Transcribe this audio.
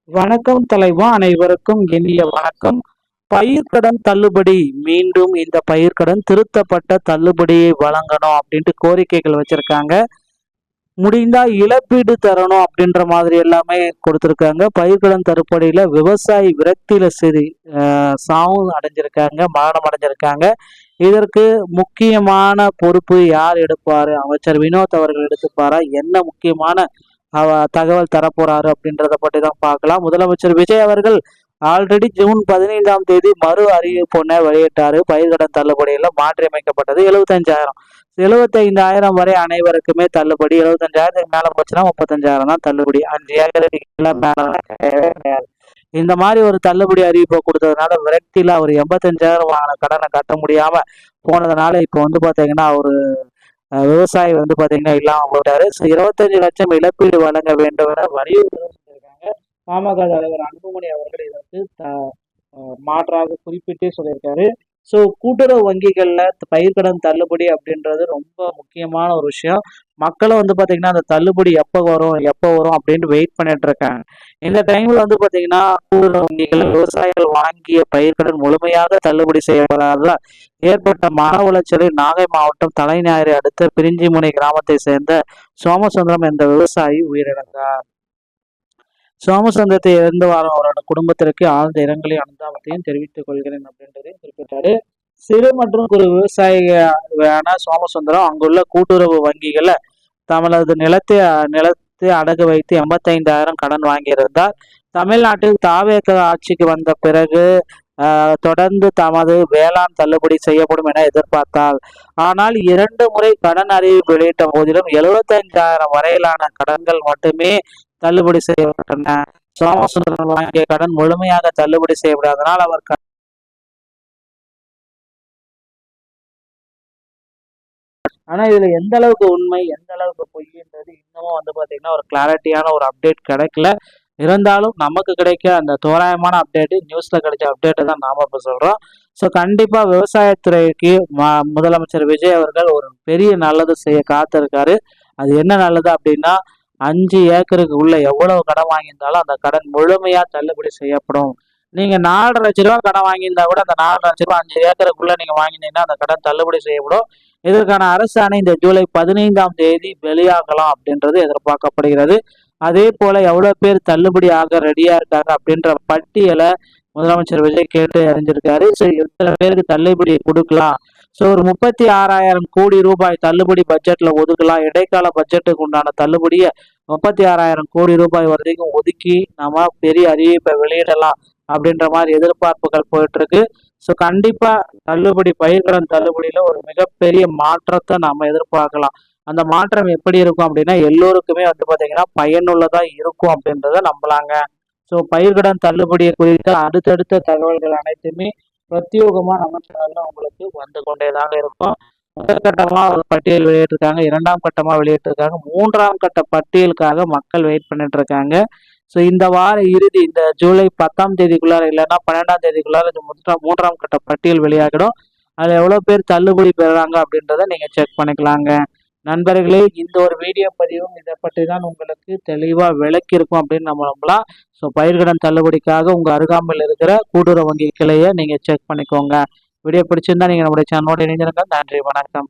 வணக்கம் தலைவா, அனைவருக்கும் இனிய வணக்கம். பயிர்க்கடன் தள்ளுபடி, மீண்டும் இந்த பயிர்க்கடன் திருத்தப்பட்ட தள்ளுபடியை வழங்கணும் அப்படின்ட்டு கோரிக்கைகள் வச்சிருக்காங்க. முடிந்தா இழப்பீடு தரணும் அப்படின்ற மாதிரி எல்லாமே கொடுத்துருக்காங்க. பயிர்க்கடன் தள்ளுபடியில விவசாயி விரக்தியில சரி சாவும் அடைஞ்சிருக்காங்க, மரணம் அடைஞ்சிருக்காங்க. இதற்கு முக்கியமான பொறுப்பு யார் எடுப்பாரு? அமைச்சர் வினோத் அவர்கள் எடுத்துப்பாரா? என்ன முக்கியமான தகவல் தரப்போறாரு அப்படின்றத பற்றி தான் பார்க்கலாம். முதலமைச்சர் விஜய் அவர்கள் ஆல்ரெடி ஜூன் 15ஆம் தேதி மறு அறிவிப்பொன்னை வெளியிட்டாரு. பயிர்க்கடன் தள்ளுபடியில மாற்றியமைக்கப்பட்டது. 75,000 வரை அனைவருக்குமே தள்ளுபடி. 75,000 மேல போச்சுன்னா 35,000 தான் தள்ளுபடி. 5 ஏக்கருக்கு மேல கிடையாது. இந்த மாதிரி ஒரு தள்ளுபடி அறிவிப்பை கொடுத்ததுனால விரக்தியில அவர் 85,000 வாங்கின கடனை கட்ட முடியாம போனதுனால இப்போ பாத்தீங்கன்னா ஒரு விவசாயி பாத்தீங்கன்னா இல்லாம போட்டாரு. 25 லட்சம் இழப்பீடு வழங்க வேண்டும் என வலியுறுத்திருக்காங்க. பாமக தலைவர் அன்புமணி அவர்கள் இதற்கு மாற்றாக குறிப்பிட்டே சொல்லியிருக்காரு. ஸோ கூட்டுறவு வங்கிகள்ல பயிர்க்கடன் தள்ளுபடி அப்படின்றது ரொம்ப முக்கியமான ஒரு விஷயம். மக்களும் பாத்தீங்கன்னா அந்த தள்ளுபடி எப்போ வரும் அப்படின்ட்டு வெயிட் பண்ணிட்டு இருக்காங்க. இந்த டைம்ல பாத்தீங்கன்னா கூட்டுறவு வங்கிகள் விவசாயிகள் வாங்கிய பயிர்க்கடன் முழுமையாக தள்ளுபடி செய்யப்படாத ஏற்பட்ட மன உளைச்சலில் நாகை மாவட்டம் தலைஞாயிறு அடுத்த பிரிஞ்சிமுனை கிராமத்தை சேர்ந்த சோமசுந்தரம் என்ற விவசாயி உயிரிழந்தார். சோமசுந்தரத்தை இறந்து வாரம் அவரோட குடும்பத்திற்கு ஆழ்ந்த இரங்கலையும் அனுதாபத்தையும் தெரிவித்துக் கொள்கிறேன் அப்படின்றதையும் குறிப்பிட்டாரு. சிறு மற்றும் குறு விவசாயியான சோமசுந்தரம் அங்குள்ள கூட்டுறவு வங்கிகளை தமது நிலத்தை அடகு வைத்து 85,000 கடன் வாங்கியிருந்தார். தமிழ்நாட்டில் தாவேக ஆட்சிக்கு வந்த பிறகு தொடர்ந்து தமது வேளாண் தள்ளுபடி செய்யப்படும் என எதிர்பார்த்தார். ஆனால் 2 முறை கடன் அறிவிப்பு வெளியிட்ட போதிலும் 75,000 வரையிலான கடன்கள் மட்டுமே தள்ளுபடி செய்யப்பட்டன. சோமசுந்தரன் வாங்கிய கடன் முழுமையாக தள்ளுபடி செய்யப்படாதனால் அவர் ஆனா இதுல எந்த அளவுக்கு உண்மை எந்த அளவுக்கு பொய்ன்றது இன்னமும் பாத்தீங்கன்னா ஒரு கிளாரிட்டியான ஒரு அப்டேட் கிடைக்கல. இருந்தாலும் நமக்கு கிடைக்க அந்த தோராயமான அப்டேட் நியூஸ்ல கிடைச்ச அப்டேட்டை தான் நாம இப்ப சொல்றோம். ஸோ கண்டிப்பா விவசாயத்துறைக்கு முதலமைச்சர் விஜய் அவர்கள் ஒரு பெரிய நல்லது செய்ய காத்திருக்காரு. அது என்ன நல்லது அப்படின்னா 5 ஏக்கருக்கு உள்ள எவ்வளவு கடன் வாங்கியிருந்தாலும் அந்த கடன் முழுமையா தள்ளுபடி செய்யப்படும். நீங்க 4,50,000 லட்ச ரூபா கடன் வாங்கியிருந்தா கூட அந்த 4,50,000 லட்ச ரூபா 5 ஏக்கருக்குள்ள நீங்க வாங்கினீங்கன்னா அந்த கடன் தள்ளுபடி செய்யப்படும். இதற்கான அரசாணை இந்த ஜூலை 15ஆம் தேதி வெளியாகலாம் அப்படின்றது எதிர்பார்க்கப்படுகிறது. அதே போல எவ்வளவு பேர் தள்ளுபடி ஆக ரெடியா இருக்காங்க அப்படின்ற பட்டியலை முதலமைச்சர் விஜய் கேட்டு அறிஞ்சிருக்காரு. சரி, எத்தனை பேருக்கு தள்ளுபடி கொடுக்கலாம்? ஸோ ஒரு 36,000 கோடி ரூபாய் தள்ளுபடி பட்ஜெட்ல ஒதுக்கலாம். இடைக்கால பட்ஜெட்டுக்கு உண்டான தள்ளுபடியை 36,000 கோடி ரூபாய் வரைக்கும் ஒதுக்கி நம்ம பெரிய அறிவிப்பை வெளியிடலாம் அப்படின்ற மாதிரி எதிர்பார்ப்புகள் போயிட்டு இருக்கு. ஸோ கண்டிப்பா தள்ளுபடி பயிர்க்கடன் தள்ளுபடியில ஒரு மிகப்பெரிய மாற்றத்தை நம்ம எதிர்பார்க்கலாம். அந்த மாற்றம் எப்படி இருக்கும் அப்படின்னா எல்லோருக்குமே பாத்தீங்கன்னா பயனுள்ளதா இருக்கும் அப்படின்றத நம்பலாங்க. ஸோ பயிர்க்கடன் தள்ளுபடியை குறித்த அடுத்தடுத்த தகவல்கள் அனைத்துமே பிரத்யோகமா நம்ம சேனல்ல உங்களுக்கு வந்து கொண்டேதாக இருக்கும். முதற்கட்டமா ஒரு பட்டியல் வெளியிட்டிருக்காங்க, 2ஆம் கட்டமா வெளியிட்டிருக்காங்க, 3ஆம் கட்ட பட்டியலுக்காக மக்கள் வெயிட் பண்ணிட்டு இருக்காங்க. ஸோ இந்த வார இறுதி இந்த ஜூலை 10ஆம் தேதிக்குள்ளார இல்லைன்னா 12ஆம் தேதிக்குள்ளார 3ஆம் கட்ட பட்டியல் வெளியாகிடும். அதில் எவ்வளோ பேர் தள்ளுபடி பெறுறாங்க அப்படின்றத நீங்கள் செக் பண்ணிக்கலாங்க. நண்பர்களே, இந்த ஒரு வீடியோ பதிவும் இதை பற்றி தான் உங்களுக்கு தெளிவாக விளக்கியிருக்கும் அப்படின்னு நம்ம நம்பலாம். ஸோ பயிர்க்கடன் தள்ளுபடிக்காக உங்கள் அருகாமையில் இருக்கிற கூட்டுறவு வங்கி கிளையை நீங்கள் செக் பண்ணிக்கோங்க. வீடியோ பிடிச்சிருந்தா நீங்கள் நம்முடைய சேனலோட இணைஞ்சிருங்க. நன்றி, வணக்கம்.